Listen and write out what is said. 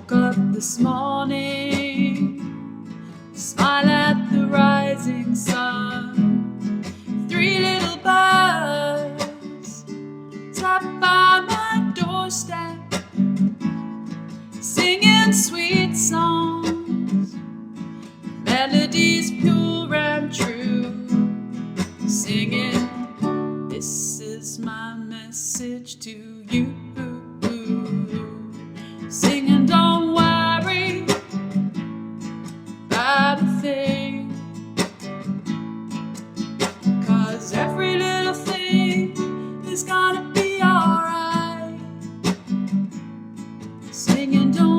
Woke up this morning, smile at the rising sun. 3 little birds tap by my doorstep, singing sweet songs, melodies pure and true, singing, this is my message to you. Singing, don't worry about a thing, 'cause every little thing is gonna be alright. Singing, don't